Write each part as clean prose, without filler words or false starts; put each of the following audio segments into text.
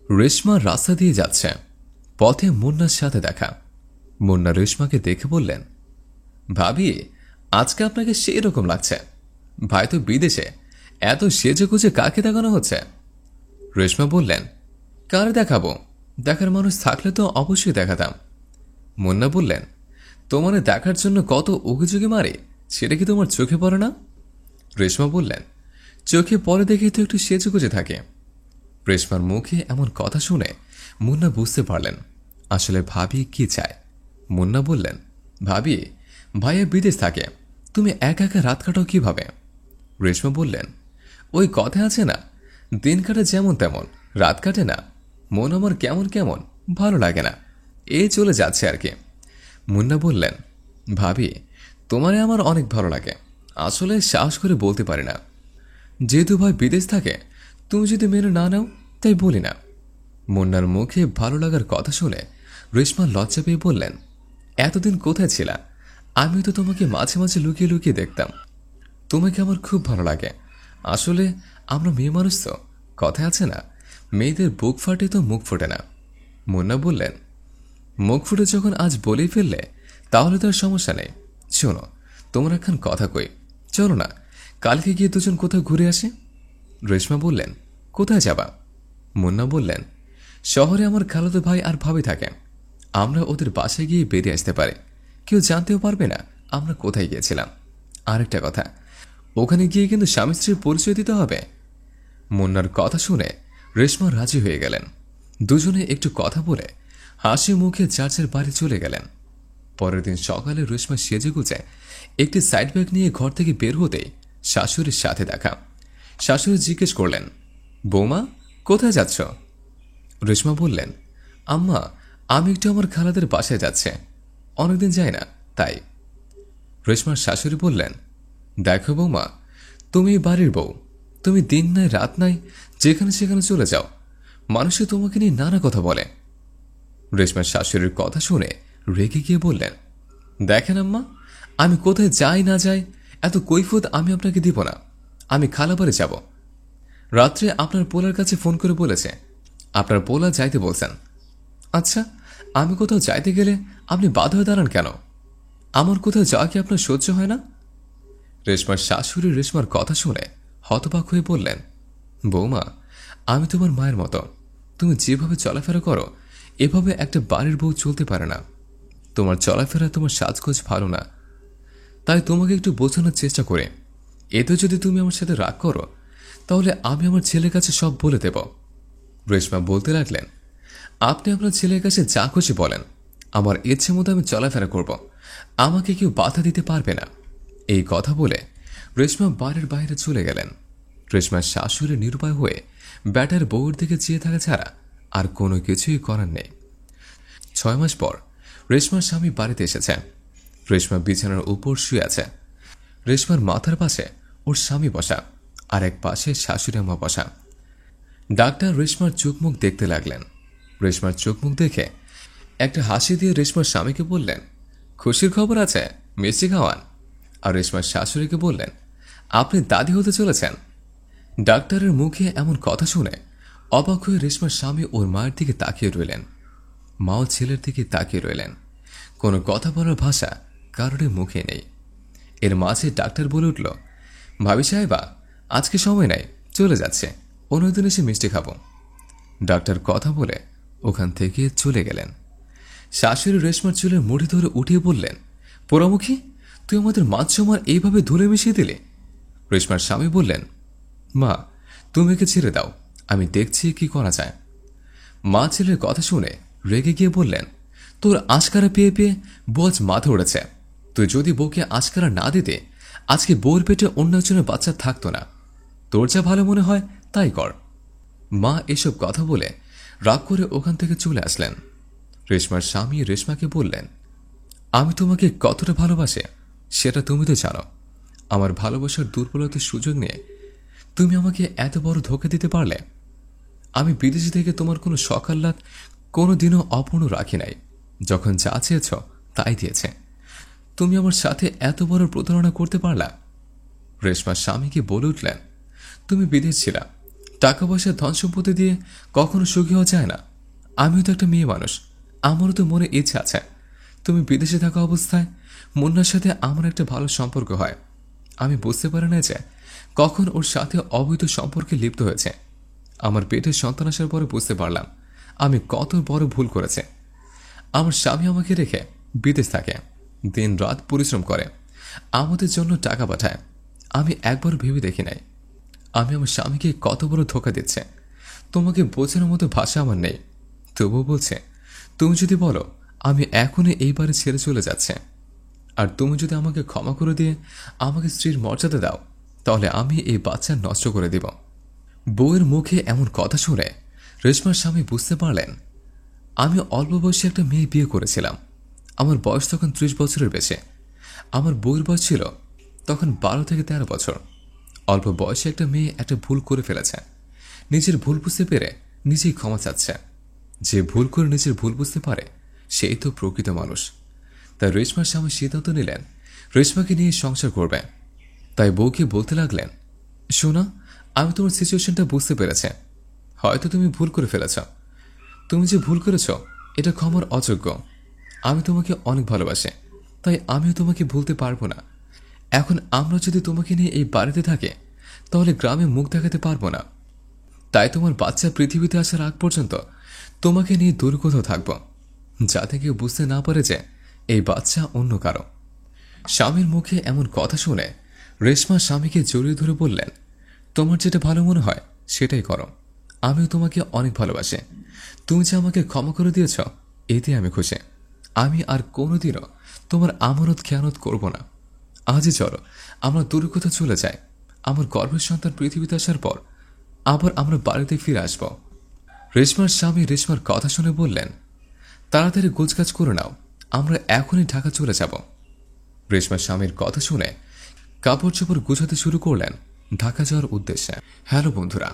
রেশমা রাস্তা দিয়ে যাচ্ছে, পথে মুন্নার সাথে দেখা। মুন্না রেশমাকে দেখে বললেন, ভাবি, আজকে আপনাকে সেই রকম লাগছে। ভাই তো বিদেশে, এত সেজে গুজে কাকে দেখানো হচ্ছে? রেশমা বললেন, কার দেখাবো? দেখার মানুষ থাকলে তো অবশ্যই দেখাতাম। মুন্না বললেন, তোমার দেখার জন্য কত উকিঝুঁকি মারি, সেটা কি তোমার চোখে পড়ে না? রেশমা বললেন, চোখে পড়ে দেখেই তো একটু সেজে গুজে থাকে। রেশমার মুখে এমন কথা শুনে মুন্না বুঝতে পারলেন আসলে ভাবি কি চায়। মুন্না বললেন, ভাবি, ভাইয়া বিদেশ থাকে, তুমি একা একা রাত কাটাও কিভাবে? রেশমা বললেন, ওই কথা আছে না, দিন কাটে যেমন তেমন, রাত কাটে না। মন আমার কেমন কেমন, ভালো লাগে না, এই চলে যাচ্ছে আর কি। মুন্না বললেন, ভাবি, তোমারে আমার অনেক ভালো লাগে, আসলে সাহস করে বলতে পারি না। যেহেতু ভাই বিদেশ থাকে, তুমি যদি মেনে না নাও তাই বলি না। মুন্নার মুখে ভালো লাগার কথা শুনে রেশমা লজ্জা পেয়ে বললেন, এতদিন কোথায় ছিলা? আমি তো তোমাকে মাঝে মাঝে লুকিয়ে লুকিয়ে দেখতাম। তোমাকে আমার খুব ভালো লাগে। আসলে আমরা মেয়ে মানুষ তো, কথায় আছে না, মেয়েদের বুক ফাটে তো মুখ ফোটে না। মুন্না বললেন, মুখ ফুটে যখন আজ বলেই ফেললে তাহলে তো আর সমস্যা নেই। শোনো, তোমার একখান কথা কই, চলো না কালকে গিয়ে দুজন কোথাও ঘুরে আসি। রেশমা বললেন, কোথায় যাবা? মুন্না বললেন, শহরে আমার খালাতো ভাই আর ভাবি থাকে, আমরা ওদের বাসায় গিয়ে বেরিয়ে আসতে পারি, কেউ জানতেও পারবে না আমরা কোথায় গিয়েছিলাম। আরেকটা কথা, ওখানে গিয়ে কিন্তু স্বামী স্ত্রীর পরিচয় দিতে হবে। মুন্নার কথা শুনে রেশমা রাজি হয়ে গেলেন। দুজনে একটু কথা বলে হাসি মুখে চার্চের বাড়ি চলে গেলেন। পরের দিন সকালে রেশমা সেজে গুজে একটি সাইড ব্যাগ নিয়ে ঘর থেকে বের হতেই শাশুড়ির সাথে দেখা। শাশুড়ি জিজ্ঞেস করলেন, বৌমা, কোথায় যাচ্ছ? রেশমা বললেন, আম্মা, আমি একটু আমার খালাদের বাসায় যাচ্ছে, অনেকদিন যাই না তাই। রেশমার শাশুড়ি বললেন, দেখো বৌমা, তুমি বাড়ির বউ, তুমি দিন নাই রাত নাই যেখানে সেখানে চলে যাও, মানুষে তোমাকে নিয়ে নানা কথা বলে। রেশমার শাশুড়ির কথা শুনে রেগে গিয়ে বললেন, দেখেন আম্মা, আমি কোথায় যাই না যাই এত কৈফিয়ত আমি আপনাকে দিব না। আমি খালাবাড়ি যাব। রাত্রে আপনার পোলার কাছে ফোন করে বলেছে আপনার পোলা যাইতে বলছেন। আচ্ছা, আমি কোথাও যাইতে গেলে আপনি বাধা হয়ে দাঁড়ান কেন? আমার কোথাও যাওয়া কি আপনার সহ্য হয় না? রেশমার শাশুড়ি রেশমার কথা শুনে হতবাক হয়ে বললেন, বৌমা, আমি তোমার মায়ের মতো, তুমি যেভাবে চলাফেরা করো এভাবে একটা বাড়ির বউ চলতে পারে না। তোমার চলাফেরা, তোমার সাজগোজ ভালো না, তাই তোমাকে একটু বোঝানোর চেষ্টা করে। এতে যদি তুমি আমার সাথে রাগ করো তাহলে আমি আমার ছেলের কাছে সব বলে দেব। রেশমা বলতে লাগলেন, আপনি আপনার ছেলের কাছে যা খুশি বলেন, আমার ইচ্ছে মতো আমি চলাফেরা করব, আমাকে কেউ বাধা দিতে পারবে না। এই কথা বলে রেশমা বাড়ির বাইরে চলে গেলেন। রেশমার শাশুড়ি নিরুপায় হয়ে ব্যাটার বউর দিকে চেয়ে থাকা ছাড়া আর কোনো কিছুই করার নেই। 6 মাস পর রেশমার স্বামী বাড়িতে এসেছে। রেশমা বিছানার উপর শুয়ে আছে। রেশমার মাথার পাশে ওর স্বামী বসা, আর এক পাশে শাশুড়ি মা বসা। ডাক্তার রেশমার চোখ মুখ দেখতে লাগলেন। রেশমার চোখ মুখ দেখে একটা হাসি দিয়ে রেশমার স্বামীকে বললেন, খুশির খবর আছে, মিষ্টি খাওয়ান। আর রেশমার শাশুড়িকে বললেন, আপনি দাদি হতে চলেছেন। ডাক্তারের মুখে এমন কথা শুনে অবাক হয়ে রেশমার স্বামী ওর মায়ের দিকে তাকিয়ে রইলেন। মাও ছেলের দিকে তাকিয়ে রইলেন। কোনো কথা বলার ভাষা কারোর মুখে নেই। এর মাঝে ডাক্তার বলে উঠল, ভাবি সাহেবা, আজকে সময় নাই, চলে যাচ্ছে, অন্যদিন এসে মিষ্টি খাবো। ডাক্তার কথা বলে ওখান থেকে চলে গেলেন। শাশুড়ি রেশমার চুলের মুঠি ধরে উঠিয়ে বললেন, পোড়ামুখী, তুই আমাদের মাছ সমান এইভাবে ধুলে মিশিয়ে দিলে। রেশমার স্বামী বললেন, মা, তুমি একে ছেড়ে দাও, আমি দেখছি কি করা যায়। মা ছেলের কথা শুনে রেগে গিয়ে বললেন, তোর আশকারা পেয়ে পেয়ে বউ আজ মাথা উড়েছে। তুই যদি বউকে আশকারা না দিতে আজকে বউর পেটে অন্য একজনের বাচ্চা থাকতো না। তোর যা ভালো মনে হয় তাই কর। মা এসব কথা বলে রাগ করে ওখান থেকে চলে আসলেন। রেশমার স্বামী রেশমাকে বললেন, আমি তোমাকে কতটা ভালোবাসে সেটা তুমি তো জানো। আমার ভালোবাসার দুর্বলতার সুযোগ নিয়ে তুমি আমাকে এত বড় ধোঁকা দিতে পারলে। আমি বিদেশে থেকে তোমার কোনো সকাল্লাত কোনো দিনও অপূর্ণ রাখি নাই। যখন যা চেয়েছ তাই দিয়েছে। তুমি আমার সাথে এত বড় প্রতারণা করতে পারলা? রেশমার স্বামীকে বলে উঠলেন, তুমি বিদেশ ছিলা, টাকা পয়সা ধন সম্পত্তি দিয়ে কখনো সুখী হওয়া যায় না। আমিও তো একটা মেয়ে মানুষ, আমারও তো মনে ইচ্ছা আছে তুমি বিদেশে থাকা অবস্থায় মুন্নার সাথে আমার একটা ভালো সম্পর্ক হয়। আমি বুঝতে পারি না যে কখন ওর সাথে অবৈধ সম্পর্কে লিপ্ত হয়েছে। আমার পেটের সন্তান আসার পরে বুঝতে পারলাম আমি কত বড় ভুল করেছি। আমার স্বামী আমাকে রেখে বিদেশ থাকে, দিন রাত পরিশ্রম করে, আমাদের জন্য টাকা পাঠায়। আমি একবার ভেবে দেখি নাই আমি আমার স্বামীকে কত বড় ধোকা দিচ্ছে। তোমাকে বোঝানোর মতো ভাষা আমার নেই। তবুও বলছে তুমি যদি বলো আমি এখনই এই বাড়ি ছেড়ে চলে যাচ্ছে, আর তুমি যদি আমাকে ক্ষমা করে দিয়ে আমাকে স্ত্রীর মর্যাদা দাও, তাহলে আমি এই বাচ্চা নষ্ট করে দিব। বউয়ের মুখে এমন কথা শুনে রেশমার স্বামী বুঝতে পারলেন আমি অল্প বয়সে একটা মেয়ে বিয়ে করেছিলাম। আমার বয়স তখন ৩০ বছরের বেশি। আমার বউয়ের বয়স ছিল তখন ১২ থেকে ১৩ বছর। অল্প বয়সে একটা মেয়ে একটা ভুল করে ফেলেছে, নিজের ভুল বুঝতে পেরে নিজেই ক্ষমা চাচ্ছে। যে ভুল করে নিজের ভুল বুঝতে পারে সেই তো প্রকৃত মানুষ। তাই রেশমার স্বামী সিদ্ধান্ত নিলেন রেশমাকে নিয়ে সংসার করবে। তাই বউকে বলতে লাগলেন, শোনা, আমি তোমার সিচুয়েশনটা বুঝতে পেরেছি। হয়তো তুমি ভুল করে ফেলেছ। তুমি যে ভুল করেছ এটা ক্ষমার অযোগ্য। আমি তোমাকে অনেক ভালোবাসি, তাই আমিও তোমাকে ভুলতে পারবো না। এখন আমরা যদি তোমাকে নিয়ে এই বাড়িতে থাকি তাহলে গ্রামে মুখ দেখাতে পারবো না। তাই তোমার বাচ্চা পৃথিবীতে আসার আগ পর্যন্ত তোমাকে নিয়ে দূরে কোথাও থাকবো, যাতে কেউ বুঝতে না পারে যে এই বাচ্চা অন্য কারো। স্বামীর মুখে এমন কথা শুনে রেশমা স্বামীকে জড়িয়ে ধরে বললেন, তোমার যেটা ভালো মনে হয় সেটাই করো। আমিও তোমাকে অনেক ভালোবাসি। তুমি যে আমাকে ক্ষমা করে দিয়েছ এতে আমি খুশি। আমি আর কোনোদিনও তোমার আমানত খেয়ানত করব না। আজই চলো আমরা দূরে কোথাও চলে যাই। আমার গর্ভের সন্তান পৃথিবীতে আসার পর আবার আমরা বাড়িতে ফিরে আসব। রেশমার স্বামী রেশমার কথা শুনে বললেন, তাড়াতাড়ি গোছগাছ করে নাও, আমরা এখনই ঢাকা চলে যাব। রেশমার স্বামীর কথা শুনে কাপড় চোপড় গুছাতে শুরু করলেন ঢাকা যাওয়ার উদ্দেশ্যে। হ্যালো বন্ধুরা,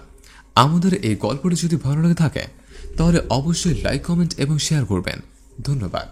আমাদের এই গল্পটি যদি ভালো লেগে থাকে তাহলে অবশ্যই লাইক, কমেন্ট এবং শেয়ার করবেন। ধন্যবাদ।